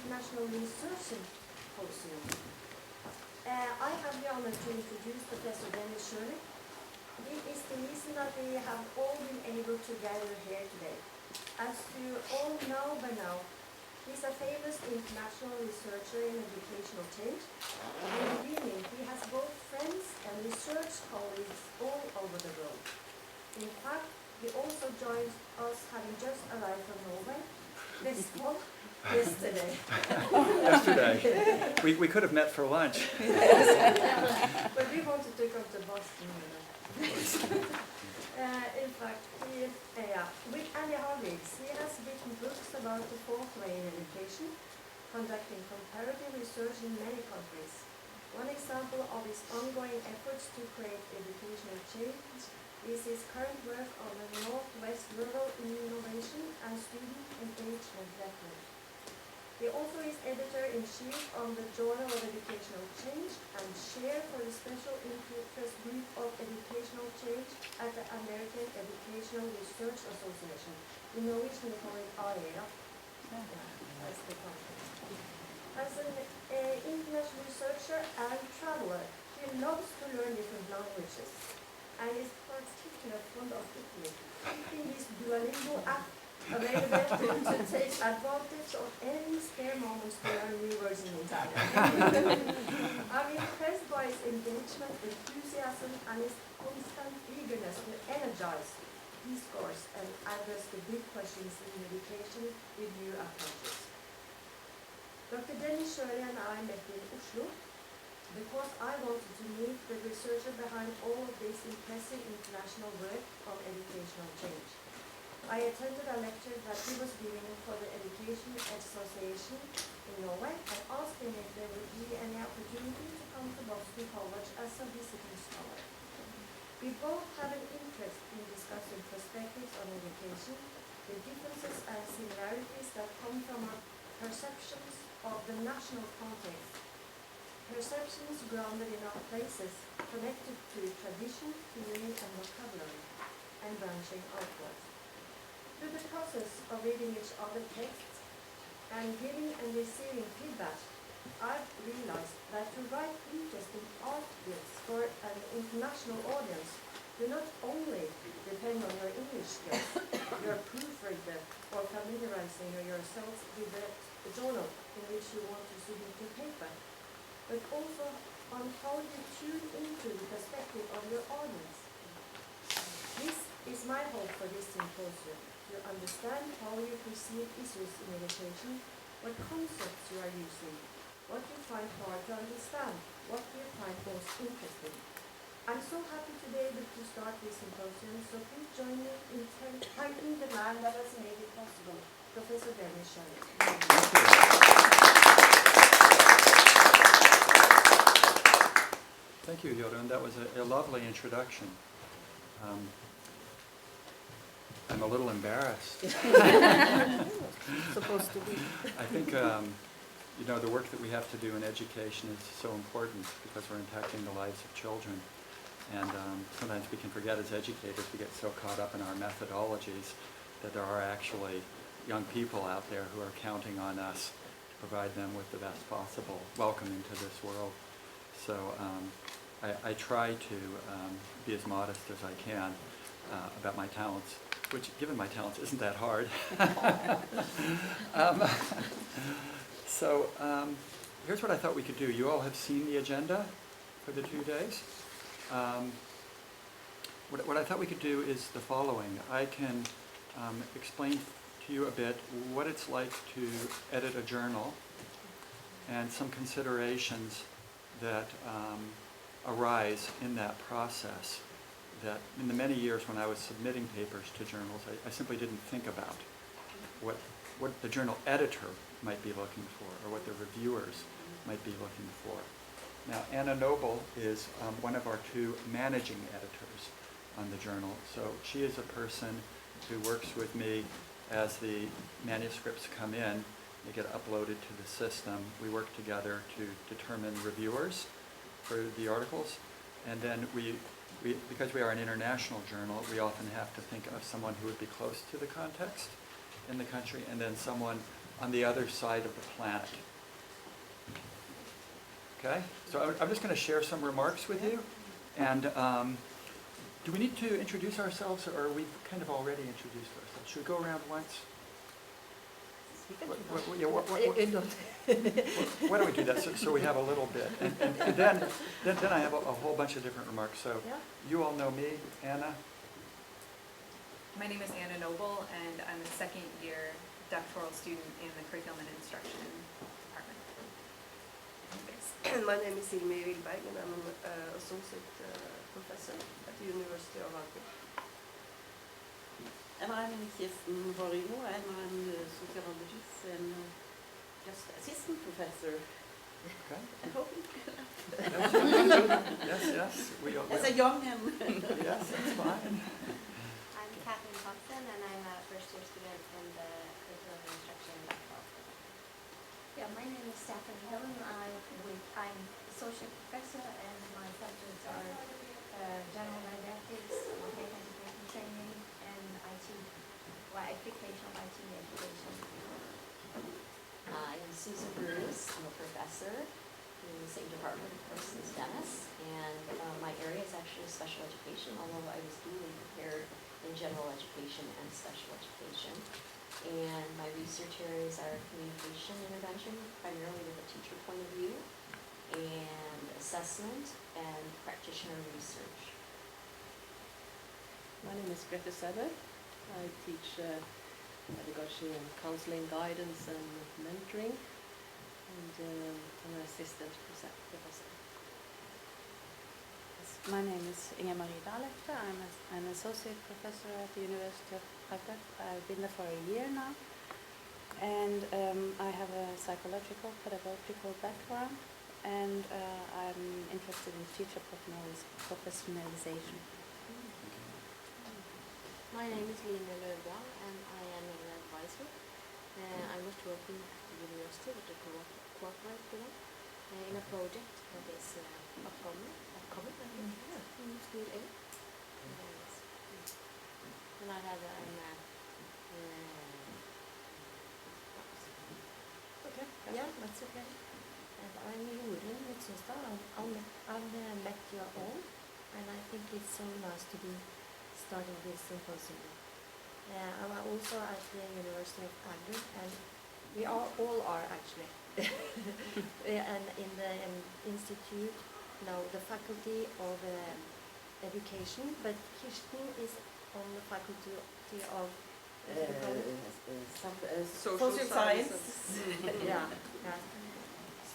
International Research Symposium. I have the honor to introduce Professor Dennis Shirley. This is the reason that we have all been able to gather here today. As you all know by now, he's a famous international researcher in educational change. In the beginning, he has both friends and research colleagues all over the world. In fact, he also joined us having just arrived from Norway this fall, yesterday. Yesterday. We could have met for lunch. But we wanted to come to Boston. In fact, with Annie Hargreaves, he has written books about the fourth way in education, conducting comparative research in many countries. One example of his ongoing efforts to create educational change is his current work on the Northwest Rural Innovation and Student Engagement Network. He also is editor-in-chief on the Journal of Educational Change and chair for the Special Interest Group of Educational Change at the American Educational Research Association. In Norwegian, we call it AEA. That's the context. As an international researcher and traveler, he loves to learn different languages and is particularly fond of Italy, keeping his Duolingo app available to take advantage of any spare moments to learn new words in Italian. I'm impressed by his engagement, enthusiasm, and his constant eagerness to energize, discourse, and address the big questions in education with new approaches. Dr. Dennis Shirley and I met in Oslo because I wanted to meet the researcher behind all of this impressive international work on educational change. I attended a lecture that he was giving for the Education Association in Norway and asked him if there would be any opportunity to come to Boston College as a visiting scholar. We both have an interest in discussing perspectives on education, the differences and similarities that come from our perceptions of the national context, perceptions grounded in our places, connected to tradition, theory, and vocabulary, and branching outwards. Through the process of reading each other's texts and giving and receiving feedback, I've realized that to write interesting articles for an international audience do not only depend on your English skills, your proofreader, or familiarizing yourselves with the journal in which you want to submit your paper, but also on how you tune into the perspective of your audience. This is my hope for this symposium, to understand how you perceive issues in education, what concepts you are using, what you find hard to understand, what you find most interesting. I'm so happy to be able to start this symposium, so please join me in thanking the man that has made it possible, Professor Dennis Shirley. Thank you, Jorunn. That was a lovely introduction. I'm a little embarrassed. Supposed to be. I think, the work that we have to do in education is so important because we're impacting the lives of children. And sometimes we can forget as educators, we get so caught up in our methodologies that there are actually young people out there who are counting on us to provide them with the best possible welcome into this world. So I try to be as modest as I can about my talents, which, given my talents, isn't that hard. Here's what I thought we could do. You all have seen the agenda for the 2 days. What I thought we could do is the following. I can explain to you a bit what it's like to edit a journal and some considerations that arise in that process that in the many years when I was submitting papers to journals, I simply didn't think about what the journal editor might be looking for or what the reviewers might be looking for. Now, Anna Noble is one of our 2 managing editors on the journal. So she is a person who works with me as the manuscripts come in. They get uploaded to the system. We work together to determine reviewers for the articles. And then because we are an international journal, we often have to think of someone who would be close to the context in the country, and then someone on the other side of the planet. Okay, so I'm just going to share some remarks with you. And do we need to introduce ourselves, or are we kind of already introduced ourselves? Should we go around once? Why don't we do that so we have a little bit, and then I have a whole bunch of different remarks. So you all know me, Anna. My name is Anna Noble, and I'm a second year doctoral student in the Curriculum and Instruction department. My name is Silmi Wilberg, and I'm an associate professor at the University of Agder. And I'm Kirsten Horimo, and I'm the sociologist and just assistant professor. Okay. I hope Yes. as a young and yes, that's fine. I'm Catherine Thompson, and I'm a first-year student in the Curriculum and Instruction doctoral program. Yeah, my name is Stephanie Hillen. I'm associate professor, and my subjects are general didactics, data integration training, and IT, application of IT education. I'm Susan Bruce. I'm a professor in the same department, of course, as Dennis. And my area is actually special education, although I was duly prepared in general education and special education. And my research areas are communication intervention, primarily with a teacher point of view, and assessment and practitioner research. My name is Grete Sæther. I teach pedagogy and counseling, guidance and mentoring, and I'm an assistant professor. My name is Inga-Marie Dalekta. I'm an associate professor at the University of Agder. I've been there for a year now, and I have a psychological, pedagogical background, and I'm interested in teacher professionalization. My name is Line Løvdahl, and I am an advisor. I was working at the university with the cooperative program in a project that is upcoming, I think, in school A. And I have Okay, yeah, that's okay. And I'm Jorunn Midtsunstad. I've met you all, and I think it's so nice to be starting this symposium. I'm also at the University of Agder, and we all are actually. And in the institute, now the faculty of education, but Kirsten is on the faculty of social science. yeah.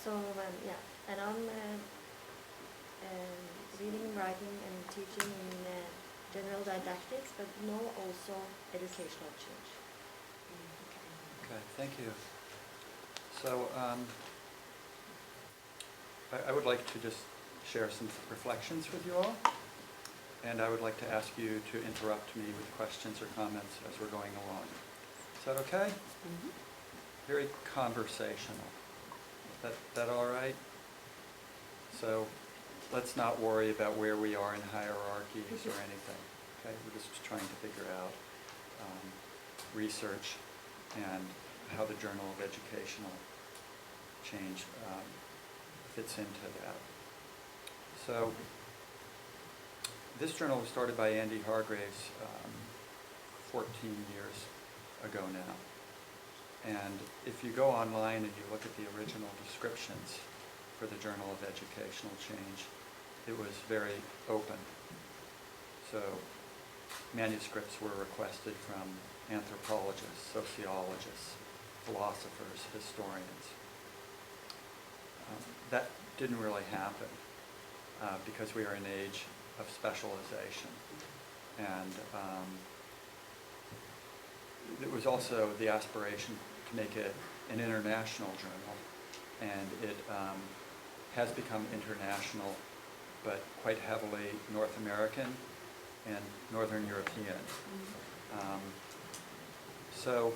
So and I'm reading, writing, and teaching in general didactics, but now also educational change. Okay, thank you. So I would like to just share some reflections with you all, and I would like to ask you to interrupt me with questions or comments as we're going along. Is that okay? Mm-hmm. Very conversational. That all right? So let's not worry about where we are in hierarchies or anything. Okay, we're just trying to figure out research and how the Journal of Educational Change fits into that. So this journal was started by Andy Hargraves 14 years ago now. And if you go online and you look at the original descriptions for the Journal of Educational Change, it was very open. So manuscripts were requested from anthropologists, sociologists, philosophers, historians. That didn't really happen because we are in an age of specialization. And it was also the aspiration to make it an international journal, and it has become international, but quite heavily North American and Northern European. So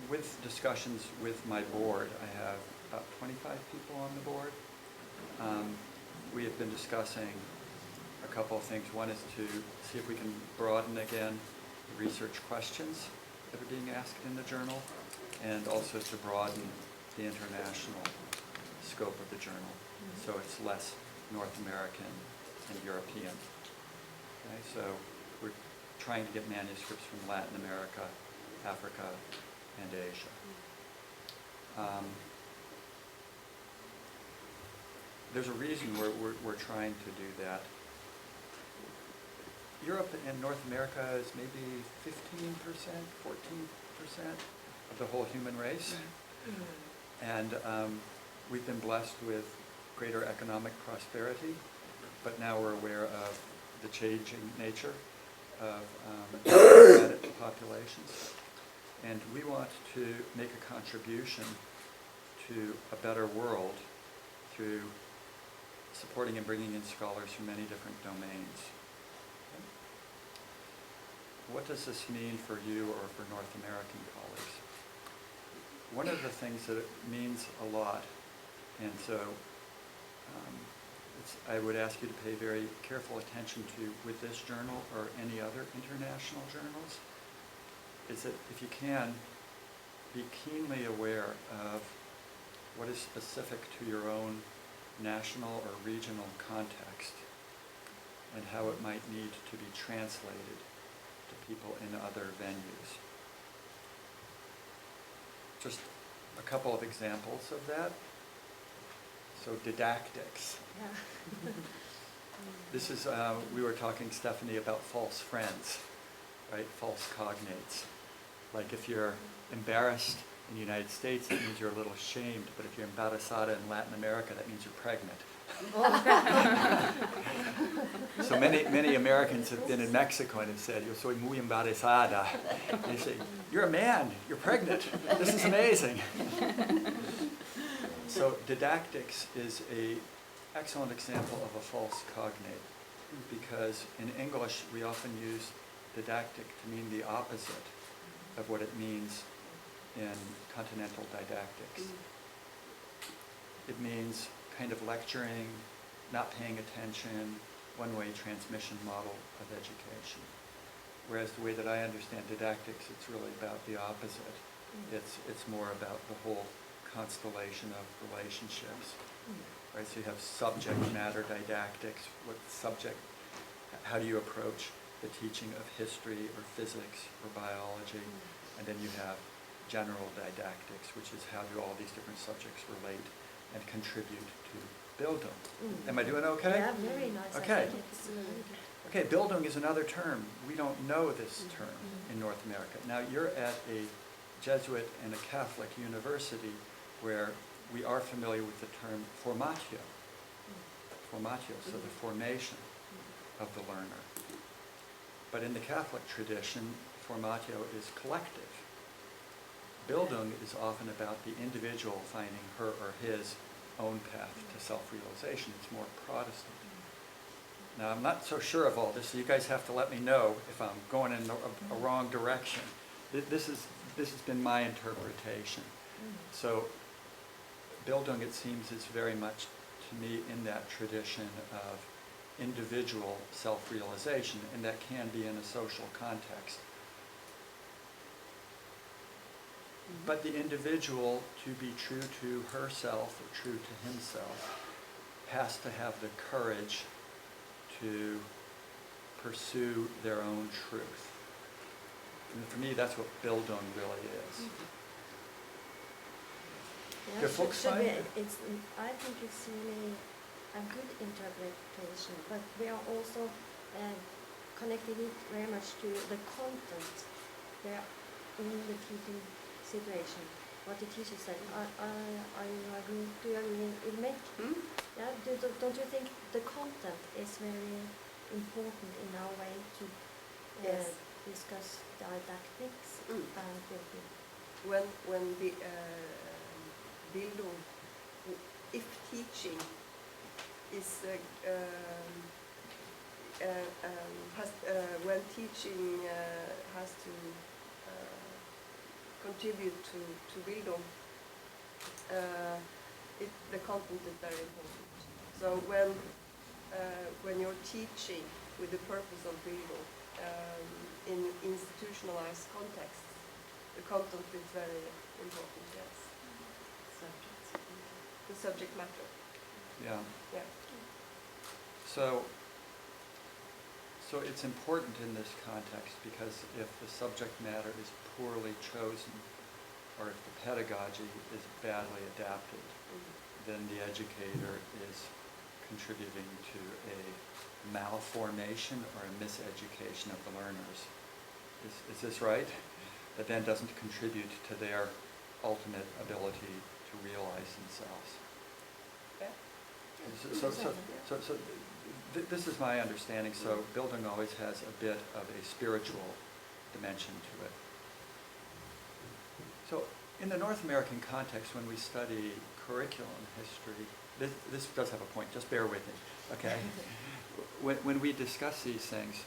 with discussions with my board, I have about 25 people on the board. We have been discussing a couple of things. One is to see if we can broaden again the research questions that are being asked in the journal. and also to broaden the international scope of the journal. So it's less North American and European. Okay, so we're trying to get manuscripts from Latin America, Africa, and Asia. There's a reason we're trying to do that. Europe and North America is maybe 15%, 14% of the whole human race. And we've been blessed with greater economic prosperity, but now we're aware of the changing nature of populations. And we want to make a contribution to a better world through supporting and bringing in scholars from many different domains. Okay. What does this mean for you or for North American colleagues? One of the things that it means a lot, and so I would ask you to pay very careful attention to with this journal or any other international journals, is that if you can, be keenly aware of what is specific to your own national or regional context and how it might need to be translated to people in other venues. Just a couple of examples of that. So didactics. Yeah. This is, we were talking, Stephanie, about false friends, right? False cognates. Like if you're embarrassed in the United States, that means you're a little ashamed, but if you're embarazada in Latin America, that means you're pregnant. So many Americans have been in Mexico and have said, "Yo soy muy embarazada." And they say, "You're a man, you're pregnant. This is amazing." So didactics is an excellent example of a false cognate, because in English we often use didactic to mean the opposite of what it means in continental didactics. It means kind of lecturing, not paying attention, one-way transmission model of education. Whereas the way that I understand didactics, it's really about the opposite. It's more about the whole constellation of relationships. Right? So you have subject matter didactics. How do you approach the teaching of history or physics or biology? And then you have general didactics, which is how do all these different subjects relate and contribute to Bildung. Am I doing okay? Yeah, very nice. Okay. I think it's really good. Okay, Bildung is another term. We don't know this term in North America. Now you're at a Jesuit and a Catholic university where we are familiar with the term formatio. Formatio, so the formation of the learner. But in the Catholic tradition, formatio is collective. Bildung is often about the individual finding her or his own path to self-realization. It's more Protestant. Now, I'm not so sure of all this, so you guys have to let me know if I'm going in a wrong direction. This has been my interpretation. So Bildung, it seems, is very much, to me, in that tradition of individual self-realization, and that can be in a social context. But the individual, to be true to herself or true to himself, has to have the courage to pursue their own truth. And for me, that's what Bildung really is. Yeah, Do folks should find we- it? I think it's really a good interpretation, but we are also connecting it very much to the content there in the teaching situation, what the teacher said. Are you agreeing? Do you agree with me? Yeah. Don't you think the content is very important in our way to Yes. discuss didactics and building? When the Bildung, if teaching is when teaching has to contribute to Bildung, the content is very important. So when you're teaching with the purpose of Bildung in institutionalized contexts, the content is very important, yes. Subjects. The subject matter. Yeah. Yeah. So it's important in this context because if the subject matter is poorly chosen or if the pedagogy is badly adapted, then the educator is contributing to a malformation or a miseducation of the learners. Is this right? That then doesn't contribute to their ultimate ability to realize themselves. Yeah. So this is my understanding. So building always has a bit of a spiritual dimension to it. So in the North American context, when we study curriculum history, this does have a point, just bear with me, okay? When we discuss these things,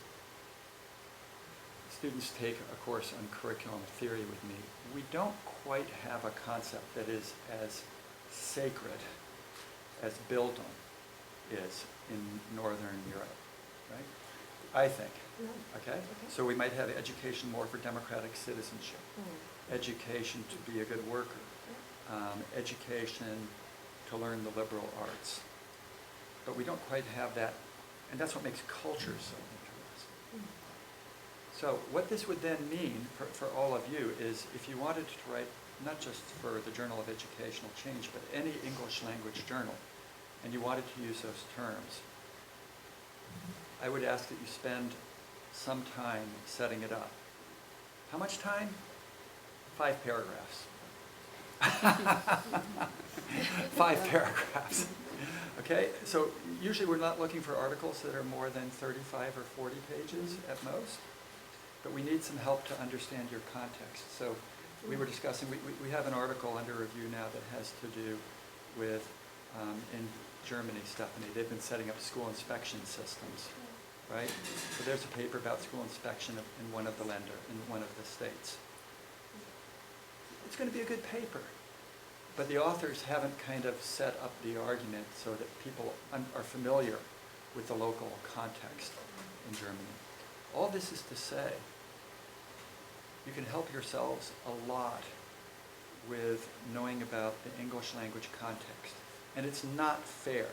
students take a course on curriculum theory with me. We don't quite have a concept that is as sacred as Bildung is in Northern Europe, right? I think, okay? So we might have education more for democratic citizenship, education to be a good worker, education to learn the liberal arts. But we don't quite have that, and that's what makes culture so interesting. So what this would then mean for all of you is if you wanted to write, not just for the Journal of Educational Change, but any English language journal, and you wanted to use those terms, I would ask that you spend some time setting it up. How much time? 5 paragraphs. 5 paragraphs. Okay, so usually we're not looking for articles that are more than 35 or 40 pages at most, but we need some help to understand your context. So we were discussing, we have an article under review now that has to do with, in Germany, Stephanie, they've been setting up school inspection systems, right? So there's a paper about school inspection in one of the states. It's going to be a good paper, but the authors haven't kind of set up the argument so that people are familiar with the local context in Germany. All this is to say, you can help yourselves a lot with knowing about the English language context. And it's not fair.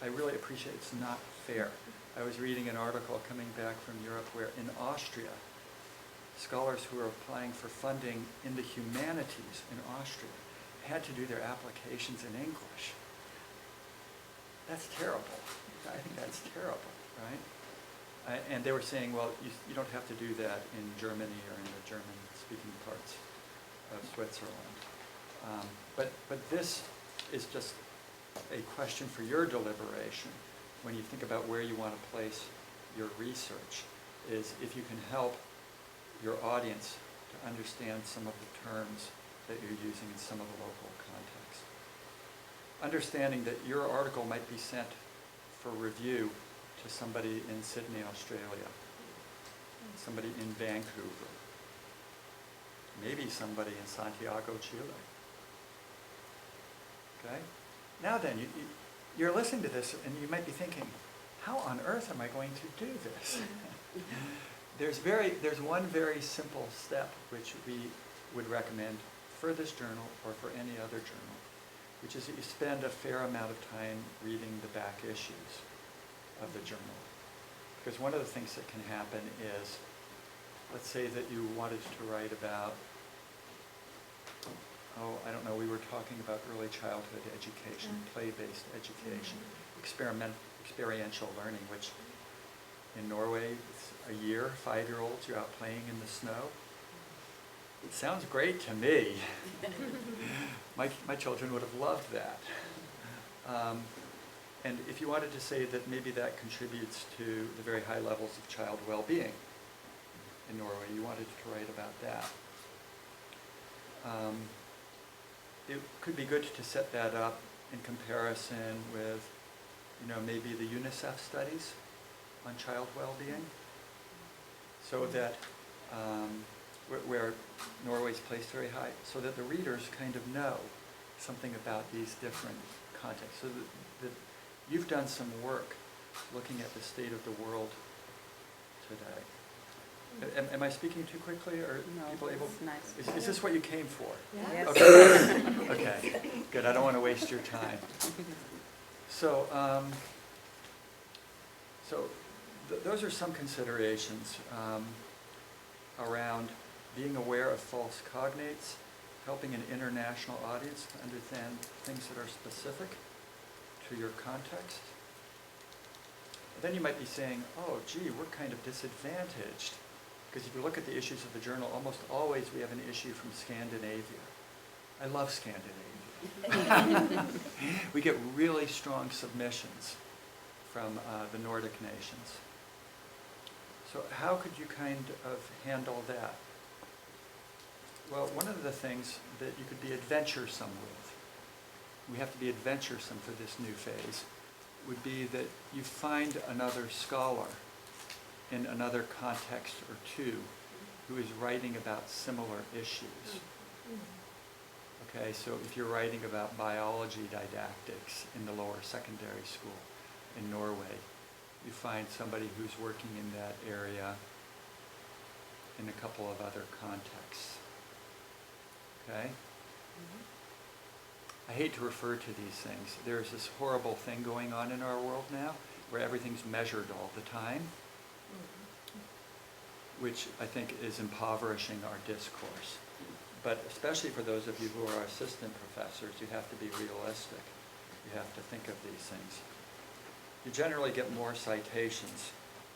I really appreciate it's not fair. I was reading an article coming back from Europe where in Austria, scholars who are applying for funding in the humanities in Austria had to do their applications in English. That's terrible. I think that's terrible, right? And they were saying, well, you don't have to do that in Germany or in the German-speaking parts of Switzerland. But this is just a question for your deliberation when you think about where you want to place your research, is if you can help your audience to understand some of the terms that you're using in some of the local context. Understanding that your article might be sent for review to somebody in Sydney, Australia, somebody in Vancouver, maybe somebody in Santiago, Chile. Okay? Now then, you're listening to this and you might be thinking, how on earth am I going to do this? There's one very simple step which we would recommend for this journal or for any other journal, which is that you spend a fair amount of time reading the back issues of the journal. Because one of the things that can happen is, let's say that you wanted to write about, I don't know, we were talking about early childhood education, play-based education, experiential learning, which in Norway, it's a year, 5-year-olds, you're out playing in the snow. It sounds great to me. My children would have loved that. And if you wanted to say that maybe that contributes to the very high levels of child well-being in Norway, you wanted to write about that. It could be good to set that up in comparison with, maybe the UNICEF studies on child well-being, so that where Norway's placed very high, so that the readers kind of know something about these different contexts, so that you've done some work looking at the state of the world today. Am I speaking too quickly, or No, people able? it's nice. Is this what you came for? Yes. Okay. Okay. Good. I don't want to waste your time. So, those are some considerations around being aware of false cognates, helping an international audience to understand things that are specific to your context. Then you might be saying, oh, gee, we're kind of disadvantaged. Because if you look at the issues of the journal, almost always we have an issue from Scandinavia. I love Scandinavia. We get really strong submissions from the Nordic nations. So how could you kind of handle that? Well, one of the things that you could be adventuresome with, we have to be adventuresome for this new phase, would be that you find another scholar in another context or two who is writing about similar issues. Okay, so if you're writing about biology didactics in the lower secondary school in Norway, you find somebody who's working in that area in a couple of other contexts. Okay? I hate to refer to these things. There's this horrible thing going on in our world now where everything's measured all the time, which I think is impoverishing our discourse. But especially for those of you who are assistant professors, you have to be realistic. You have to think of these things. You generally get more citations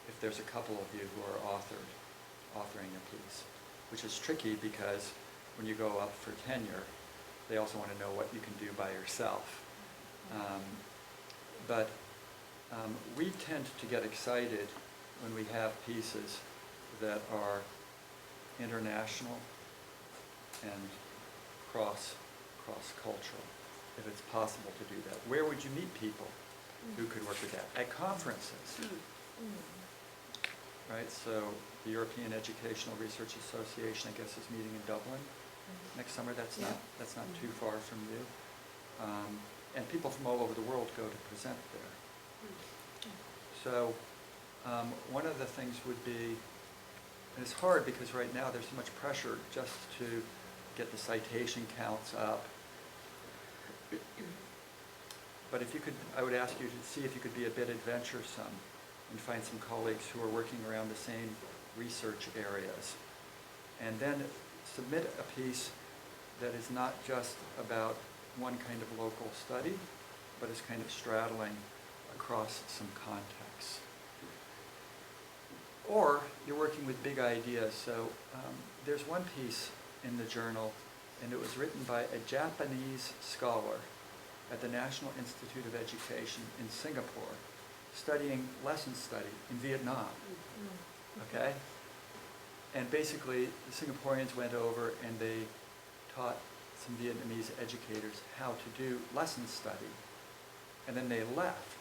if there's a couple of you who are authoring a piece, which is tricky because when you go up for tenure, they also want to know what you can do by yourself. But we tend to get excited when we have pieces that are international and cross-cultural, if it's possible to do that. Where would you meet people who could work with that? At conferences. Right, so the European Educational Research Association, I guess, is meeting in Dublin next summer. That's not too far from you. And people from all over the world go to present there. So one of the things would be, and it's hard because right now there's so much pressure just to get the citation counts up. But if you could, I would ask you to see if you could be a bit adventuresome and find some colleagues who are working around the same research areas. And then submit a piece that is not just about one kind of local study, but is kind of straddling across some contexts. Or you're working with big ideas. So there's one piece in the journal, and it was written by a Japanese scholar at the National Institute of Education in Singapore, studying lesson study in Vietnam. Okay? And basically, the Singaporeans went over and they taught some Vietnamese educators how to do lesson study. And then they left.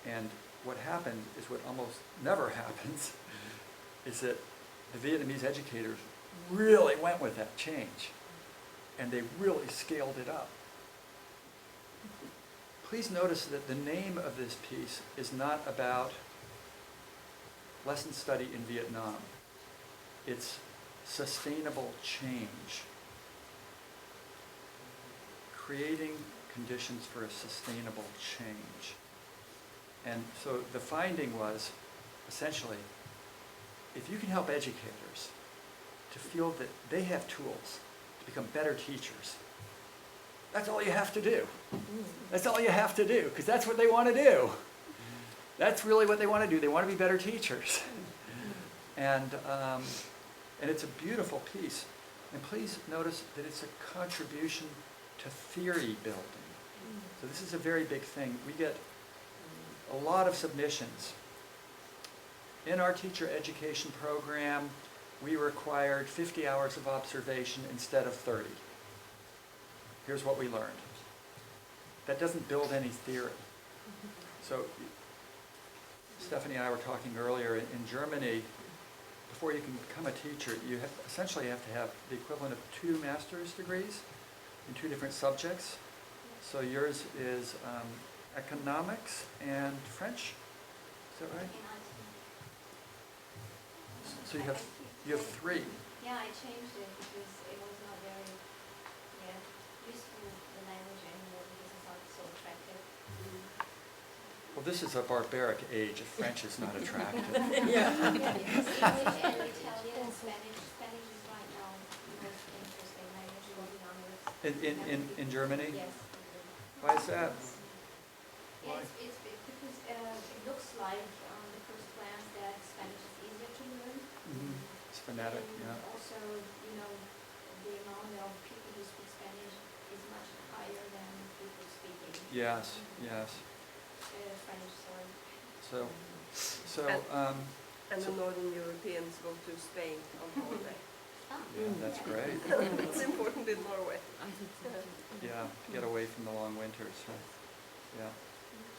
And what happened is what almost never happens, is that the Vietnamese educators really went with that change. And they really scaled it up. Please notice that the name of this piece is not about lesson study in Vietnam. It's sustainable change. Creating conditions for a sustainable change. And so the finding was, essentially, if you can help educators to feel that they have tools to become better teachers, that's all you have to do. That's all you have to do, because that's what they want to do. That's really what they want to do. They want to be better teachers. And it's a beautiful piece. And please notice that it's a contribution to theory building. So this is a very big thing. We get a lot of submissions. In our teacher education program, we required 50 hours of observation instead of 30. Here's what we learned. That doesn't build any theory. So Stephanie and I were talking earlier, in Germany, before you can become a teacher, you essentially have to have the equivalent of 2 master's degrees in 2 different subjects. So yours is economics and French, is that right? So you have three. Yeah, I changed it because it was not very useful, the language anymore, because it's not so attractive. Well, this is a barbaric age if French is not attractive. Yeah, because English and Italian and Spanish. Spanish is right now the most interesting language to be honest. In Germany? Yes. Why is that? Yeah, it's because it looks like on the first glance that Spanish is easier to learn. It's phonetic, And yeah. also, the amount of people who speak Spanish is much higher than people speaking Yes, yes. French, sorry. And the Northern Europeans go to Spain on holiday. Yeah, that's great. It's important in Norway. Yeah, to get away from the long winters. Right? Yeah.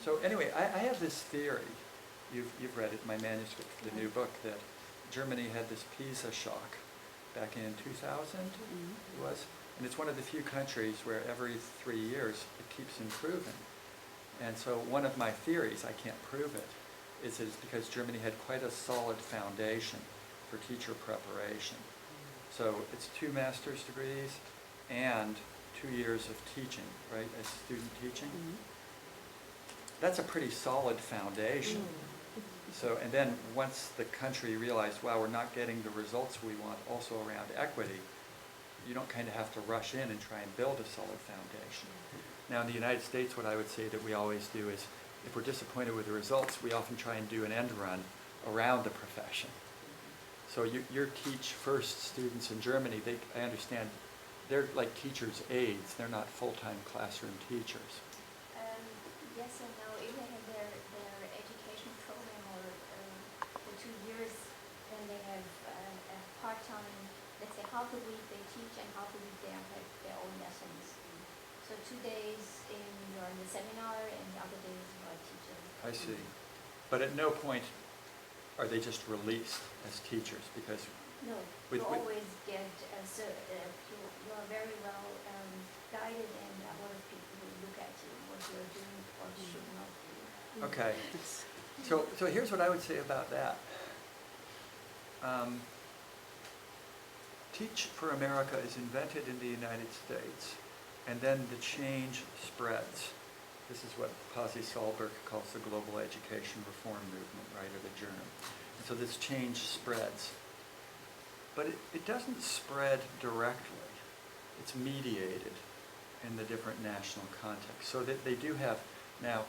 So anyway, I have this theory. You've read it in my manuscript for the new book, that Germany had this PISA shock back in 2000, it was. And it's one of the few countries where every 3 years it keeps improving. And so one of my theories, I can't prove it, is it's because Germany had quite a solid foundation for teacher preparation. So it's 2 master's degrees and 2 years of teaching, right, as student teaching. That's a pretty solid foundation. So, and then once the country realized, wow, we're not getting the results we want also around equity, you don't kind of have to rush in and try and build a solid foundation. Now in the United States, what I would say that we always do is, if we're disappointed with the results, we often try and do an end run around the profession. So your teach first students in Germany, I understand, they're like teachers' aides, they're not full-time classroom teachers. Yes and no. If they have their education program or for 2 years, then they have a part-time, let's say half a week they teach and half a week they have their own lessons. So 2 days you're in the seminar and the other days you are teaching. I see. But at no point are they just released as teachers, because No, you always get, you are very well guided, and a lot of people will look at you, what you're doing, what you should not do. Okay. So here's what I would say about that. Teach for America is invented in the United States, and then the change spreads. This is what Pasi Sahlberg calls the global education reform movement, right, or the germ. And so this change spreads. But it doesn't spread directly. It's mediated in the different national contexts. So that they do have, now,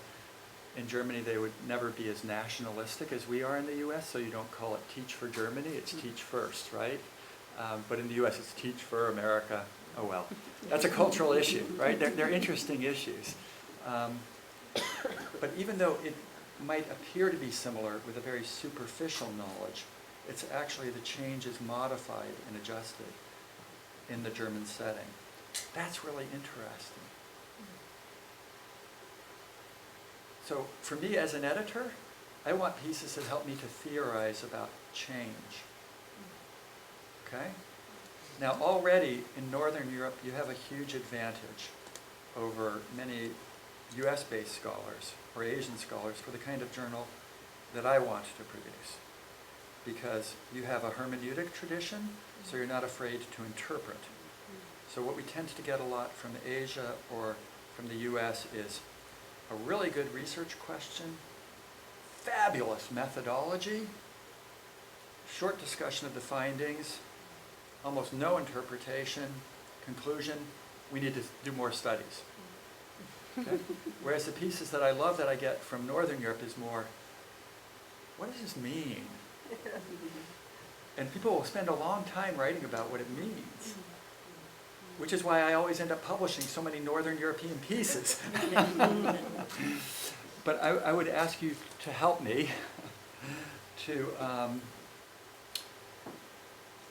in Germany they would never be as nationalistic as we are in the US, so you don't call it Teach for Germany, it's Teach First, right? But in the US it's Teach for America. Oh well, that's a cultural issue, right? They're interesting issues. But even though it might appear to be similar with a very superficial knowledge, it's actually the change is modified and adjusted in the German setting. That's really interesting. So for me as an editor, I want pieces that help me to theorize about change. Okay? Now already in Northern Europe you have a huge advantage over many US-based scholars or Asian scholars for the kind of journal that I want to produce. Because you have a hermeneutic tradition, so you're not afraid to interpret. So what we tend to get a lot from Asia or from the US is a really good research question, fabulous methodology, short discussion of the findings, almost no interpretation, conclusion, we need to do more studies. Okay? Whereas the pieces that I love that I get from Northern Europe is more, what does this mean? And people will spend a long time writing about what it means, which is why I always end up publishing so many Northern European pieces. But I would ask you to help me to,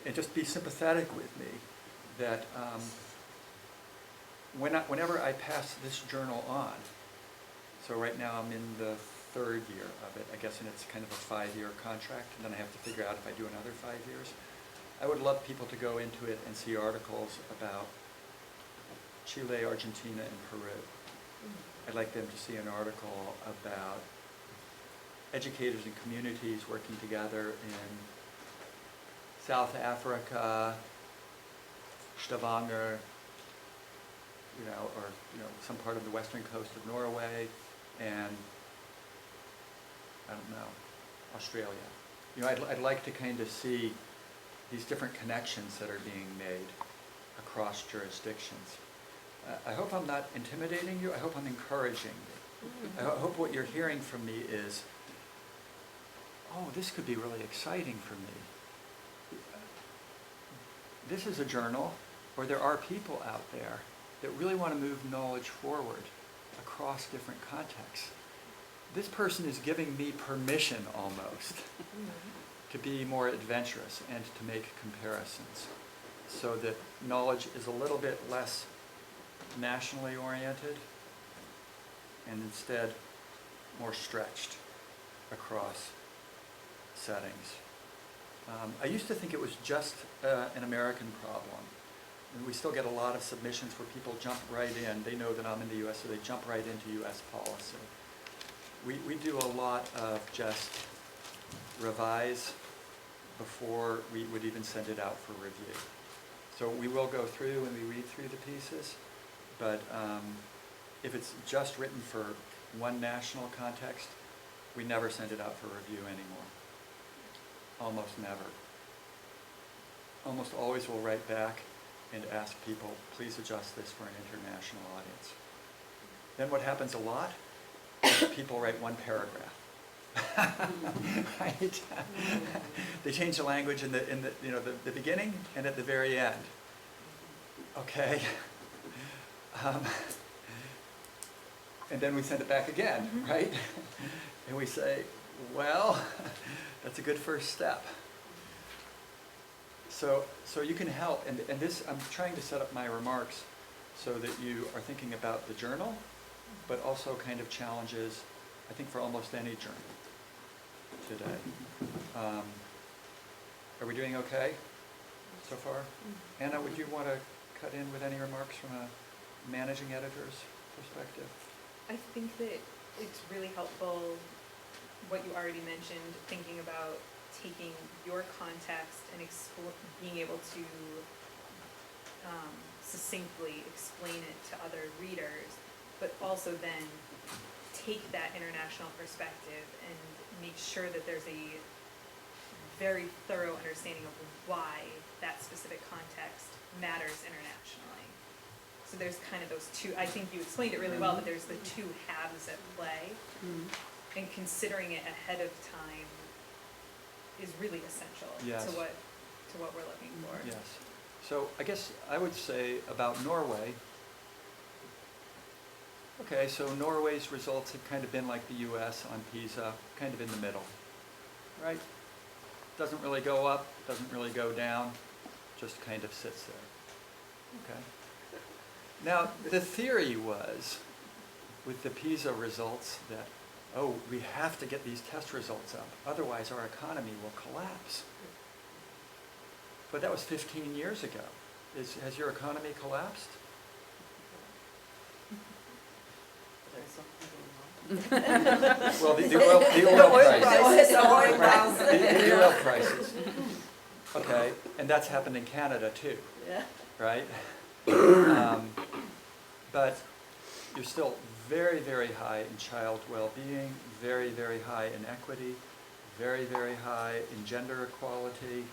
and just be sympathetic with me, that whenever I pass this journal on, so right now I'm in the 3rd year of it, I guess, and it's kind of a 5-year contract, and then I have to figure out if I do another 5 years. I would love people to go into it and see articles about Chile, Argentina, and Peru. I'd like them to see an article about educators and communities working together in South Africa, Stavanger, or some part of the western coast of Norway, and I don't know, Australia. I'd like to kind of see these different connections that are being made across jurisdictions. I hope I'm not intimidating you. I hope I'm encouraging you. I hope what you're hearing from me is, oh, this could be really exciting for me. This is a journal, or there are people out there that really want to move knowledge forward across different contexts. This person is giving me permission almost to be more adventurous and to make comparisons so that knowledge is a little bit less nationally oriented and instead more stretched across settings. I used to think it was just an American problem. And we still get a lot of submissions where people jump right in. They know that I'm in the U.S., so they jump right into U.S. policy. We do a lot of just revise before we would even send it out for review. So we will go through and we read through the pieces, but if it's just written for one national context, we never send it out for review anymore. Almost never. Almost always we'll write back and ask people, please adjust this for an international audience. Then what happens a lot is people write one paragraph. Right? They change the language in the beginning and at the very end. Okay. And then we send it back again, right? And we say, well, that's a good first step. So you can help, and this, I'm trying to set up my remarks so that you are thinking about the journal, but also kind of challenges, I think, for almost any journal today. Are we doing okay so far? Anna, would you want to cut in with any remarks from a managing editor's perspective? I think that it's really helpful what you already mentioned, thinking about taking your context and being able to succinctly explain it to other readers, but also then take that international perspective and make sure that there's a very thorough understanding of why that specific context matters internationally. So there's kind of those two, I think you explained it really well, but there's the two halves at play, and considering it ahead of time is really essential to what we're looking for. Yes. So I guess I would say about Norway, okay, so Norway's results have kind of been like the US on PISA, kind of in the middle, right? Doesn't really go up, doesn't really go down, just kind of sits there. Okay. Now, the theory was, with the PISA results, that, oh, we have to get these test results up, otherwise our economy will collapse. But that was 15 years ago. Has your economy collapsed? Well, the oil prices. Okay, and that's happened in Canada too, right? But you're still very, very high in child well-being, very, very high in equity, very, very high in gender equality.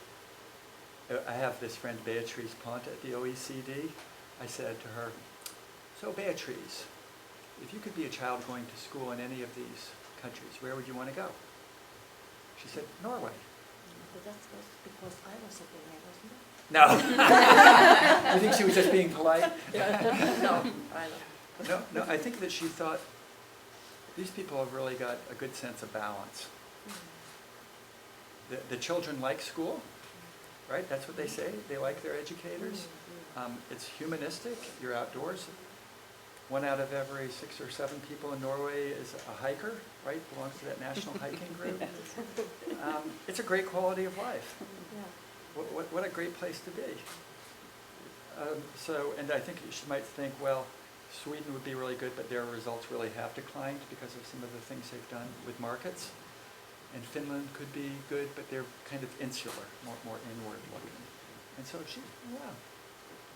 I have this friend, Beatrice Ponte at the OECD. I said to her, so Beatrice, if you could be a child going to school in any of these countries, where would you want to go? She said, Norway. But that's because I was sitting there, wasn't it? No. You think she was just being polite? No, I don't. No, I think that she thought, these people have really got a good sense of balance. The children like school, right? That's what they say. They like their educators. It's humanistic. You're outdoors. 1 out of every 6 or 7 people in Norway is a hiker, right? Belongs to that national hiking group. It's a great quality of life. What a great place to be. And I think she might think, well, Sweden would be really good, but their results really have declined because of some of the things they've done with markets. and Finland could be good, but they're kind of insular, more inward looking. And so she, yeah,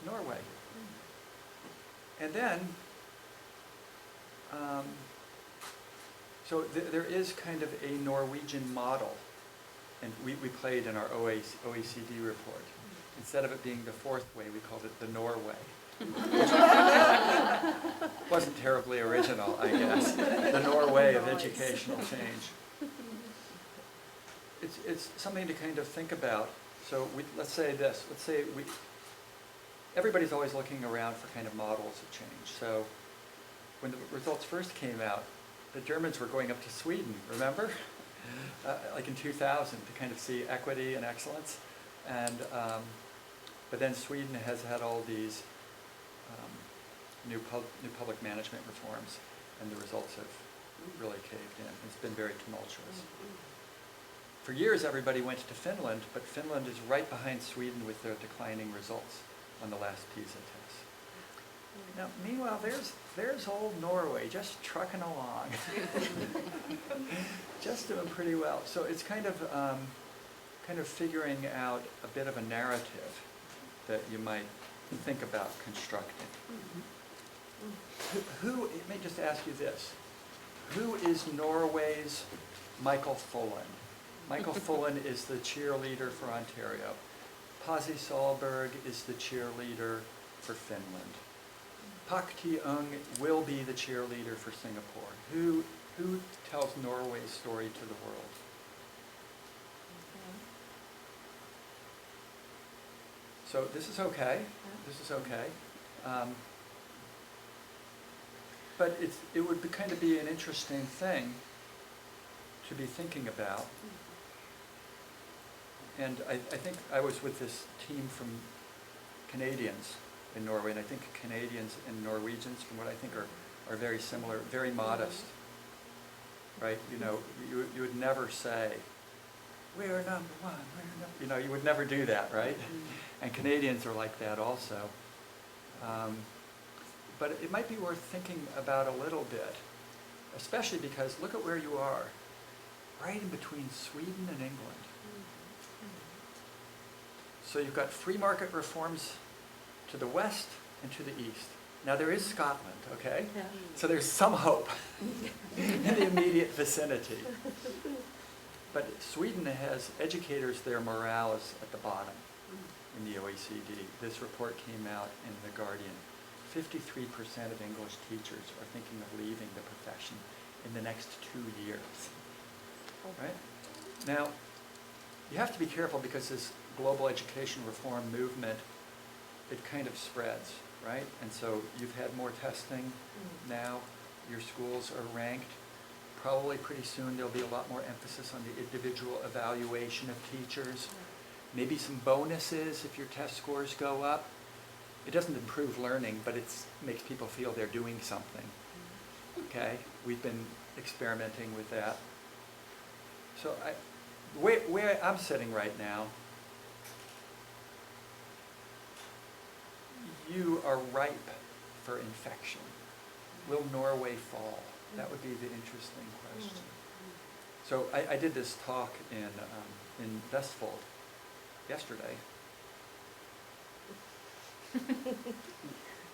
Norway. And then, so there is kind of a Norwegian model, and we played in our OECD report. Instead of it being the fourth way, we called it the Norway. Wasn't terribly original, I guess. The Norway of educational change. It's something to kind of think about. So let's say this. Let's say everybody's always looking around for kind of models of change. So when the results first came out, the Germans were going up to Sweden, remember? Like in 2000 to kind of see equity and excellence. And but then Sweden has had all these new public management reforms, and the results have really caved in. It's been very tumultuous. For years, everybody went to Finland, but Finland is right behind Sweden with their declining results on the last PISA test. Now, meanwhile, there's old Norway just trucking along, just doing pretty well. So it's kind of figuring out a bit of a narrative that you might think about constructing. Let me just ask you this. Who is Norway's Michael Fullen? Michael Fullen is the cheerleader for Ontario. Pasi Sahlberg is the cheerleader for Finland. Pak Ti-ung will be the cheerleader for Singapore. Who tells Norway's story to the world? So this is okay. This is okay. But it would kind of be an interesting thing to be thinking about. And I think I was with this team from Canadians in Norway, and I think Canadians and Norwegians, from what I think, are very similar, very modest, right? You know, you would never say, we're number one, we're number, you know, you would never do that, right? And Canadians are like that also. But it might be worth thinking about a little bit, especially because look at where you are, right in between Sweden and England. So you've got free market reforms to the west and to the east. Now there is Scotland, okay? Yeah. So there's some hope in the immediate vicinity. But Sweden has educators, their morale is at the bottom in the OECD. This report came out in The Guardian. 53% of English teachers are thinking of leaving the profession in the next 2 years. Right? Now, you have to be careful because this global education reform movement, it kind of spreads, right? And so you've had more testing now. Your schools are ranked. Probably pretty soon there'll be a lot more emphasis on the individual evaluation of teachers. Maybe some bonuses if your test scores go up. It doesn't improve learning, but it makes people feel they're doing something. Okay, we've been experimenting with that. So where I'm sitting right now, you are ripe for infection. Will Norway fall? That would be the interesting question. So I did this talk in Vestfold yesterday.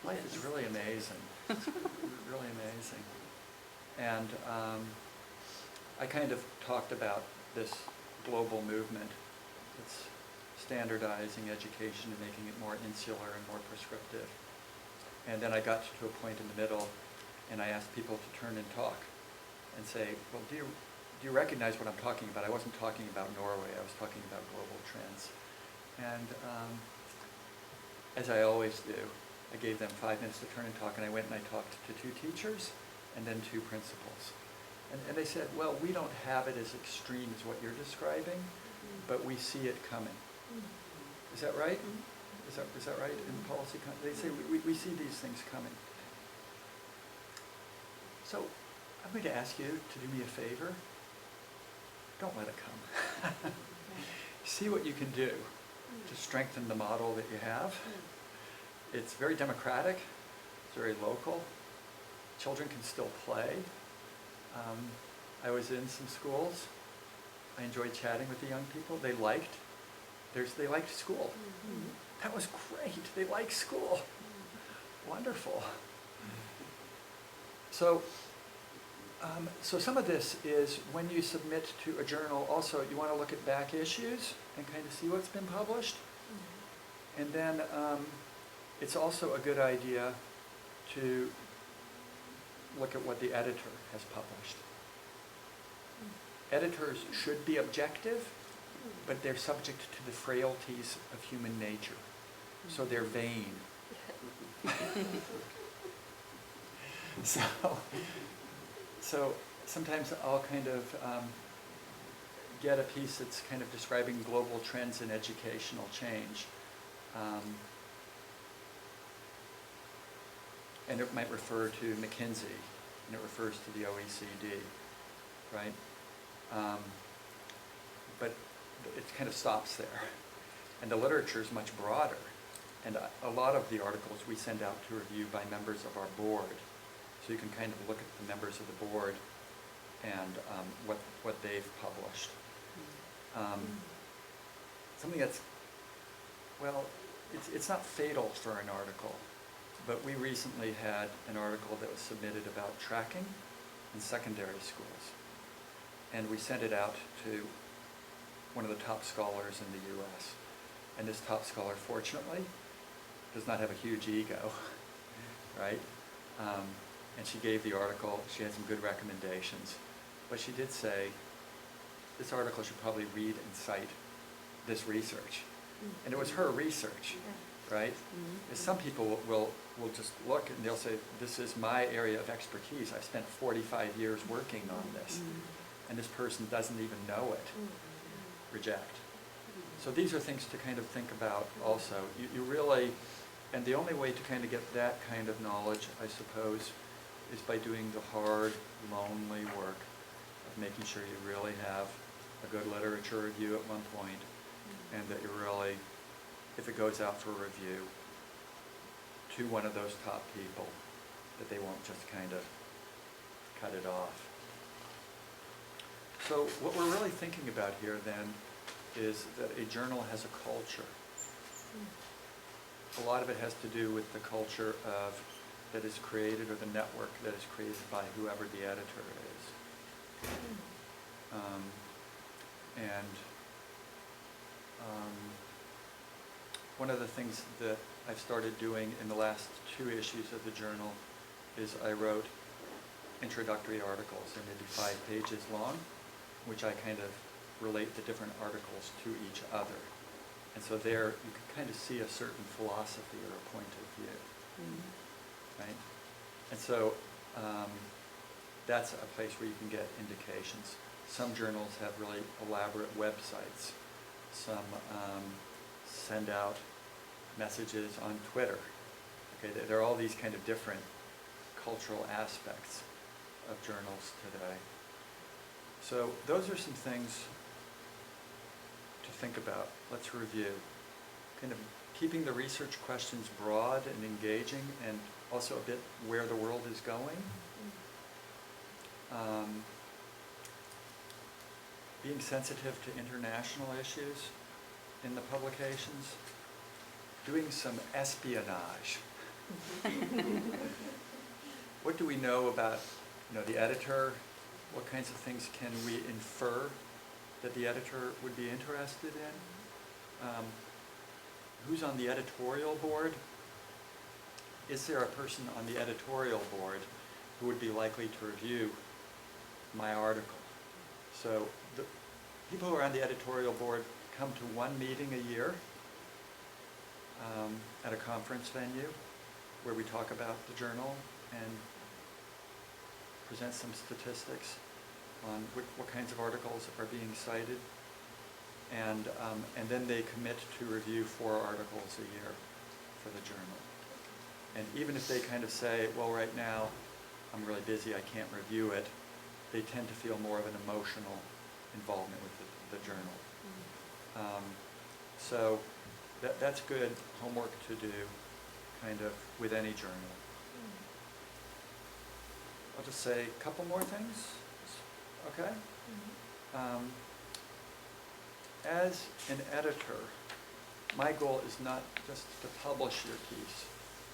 Life is really amazing. It's really amazing. And I kind of talked about this global movement that's standardizing education and making it more insular and more prescriptive. And then I got to a point in the middle and I asked people to turn and talk and say, well, do you recognize what I'm talking about? I wasn't talking about Norway, I was talking about global trends. And as I always do, I gave them 5 minutes to turn and talk, and I went and I talked to 2 teachers and then 2 principals. And they said, well, we don't have it as extreme as what you're describing, but we see it coming. Is that right? Is that right in policy? They say we see these things coming. So I'm going to ask you to do me a favor. Don't let it come. See what you can do to strengthen the model that you have. It's very democratic. It's very local. Children can still play. I was in some schools I enjoyed chatting with the young people. They liked school. That was great. They liked school. Wonderful. So some of this is when you submit to a journal, also you want to look at back issues and kind of see what's been published. And then it's also a good idea to look at what the editor has published. Editors should be objective, but they're subject to the frailties of human nature. So they're vain. So sometimes I'll kind of get a piece that's kind of describing global trends in educational change. And it might refer to McKinsey, and it refers to the OECD, right? But it kind of stops there. And the literature is much broader. And a lot of the articles we send out to review by members of our board. So you can kind of look at the members of the board and what they've published. Something that's, well, it's not fatal for an article, but we recently had an article that was submitted about tracking in secondary schools. And we sent it out to one of the top scholars in the US. And this top scholar, fortunately, does not have a huge ego, right? And she gave the article, she had some good recommendations. But she did say, this article should probably read and cite this research. And it was her research, right? Because some people will just look and they'll say, this is my area of expertise. I spent 45 years working on this. And this person doesn't even know it. Reject. So these are things to kind of think about also. You really, and the only way to kind of get that kind of knowledge, I suppose, is by doing the hard, lonely work of making sure you really have a good literature review at one point, and that you really, if it goes out for review to one of those top people, that they won't just kind of cut it off. So what we're really thinking about here then is that a journal has a culture. A lot of it has to do with the culture of that is created, or the network that is created by whoever the editor is. One of the things that I've started doing in the last 2 issues of the journal is I wrote introductory articles. They're maybe 5 pages long, which I kind of relate the different articles to each other. And so there you can kind of see a certain philosophy or a point of view. Right? And so that's a place where you can get indications. Some journals have really elaborate websites. Some send out messages on Twitter. Okay, there are all these kind of different cultural aspects of journals today. So those are some things to think about. Let's review. Kind of keeping the research questions broad and engaging, and also a bit where the world is going. Being sensitive to international issues in the publications. Doing some espionage. What do we know about, the editor? What kinds of things can we infer that the editor would be interested in? Who's on the editorial board? Is there a person on the editorial board who would be likely to review my article? So the people who are on the editorial board come to one meeting a year at a conference venue where we talk about the journal and present some statistics on what kinds of articles are being cited, and then they commit to review 4 articles a year for the journal. And even if they kind of say, well, right now I'm really busy, I can't review it, they tend to feel more of an emotional involvement with the journal. So that's good homework to do, kind of, with any journal. I'll just say a couple more things, okay? as an editor, my goal is not just to publish your piece,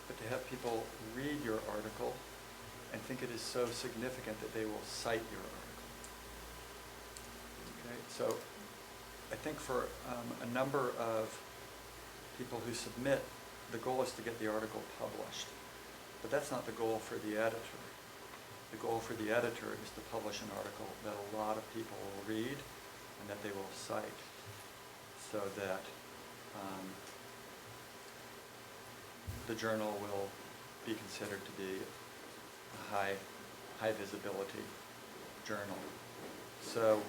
but to have people read your article and think it is so significant that they will cite your article. Okay, so I think for a number of people who submit, the goal is to get the article published. But that's not the goal for the editor. The goal for the editor is to publish an article that a lot of people will read and that they will cite, so that the journal will be considered to be a high visibility journal. So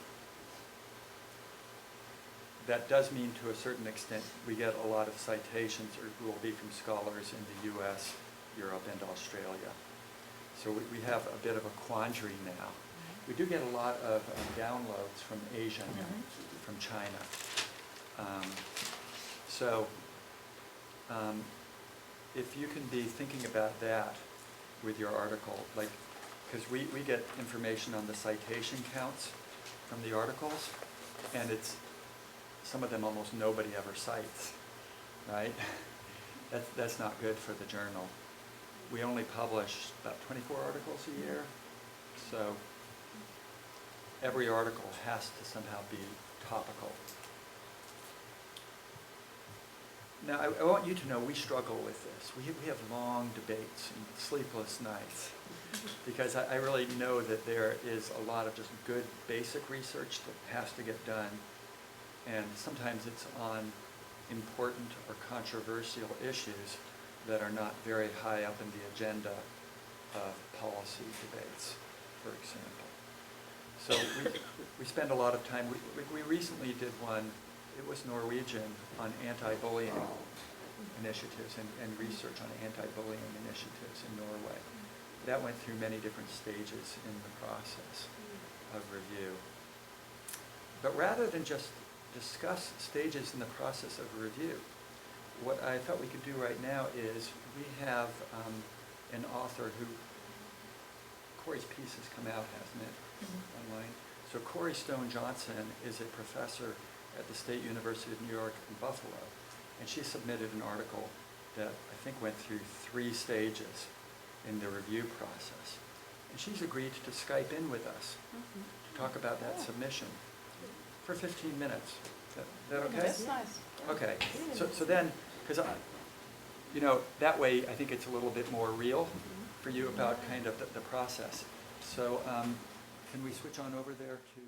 that does mean, to a certain extent, we get a lot of citations, or will be from scholars in the US, Europe, and Australia. So we have a bit of a quandary now. We do get a lot of downloads from Asia now, from China. If you can be thinking about that with your article, like, because we get information on the citation counts from the articles, and it's, some of them almost nobody ever cites, right? That's not good for the journal. We only publish about 24 articles a year, so every article has to somehow be topical. Now, I want you to know we struggle with this. We have long debates and sleepless nights because I really know that there is a lot of just good basic research that has to get done, and sometimes it's on important or controversial issues that are not very high up in the agenda of policy debates, for example. So we spend a lot of time. We recently did one, it was Norwegian, on anti-bullying initiatives and research on anti-bullying initiatives in Norway. That went through many different stages in the process of review. But rather than just discuss stages in the process of review, what I thought we could do right now is we have an author who, Corey's piece has come out, hasn't it, online? So Corey Stone Johnson is a professor at the State University of New York in Buffalo, and she submitted an article that I think went through 3 stages in the review process. And she's agreed to Skype in with us to talk about that submission for 15 minutes. Is that okay? That's nice. Okay, so then, because that way I think it's a little bit more real for you about kind of the process. So can we switch on over there to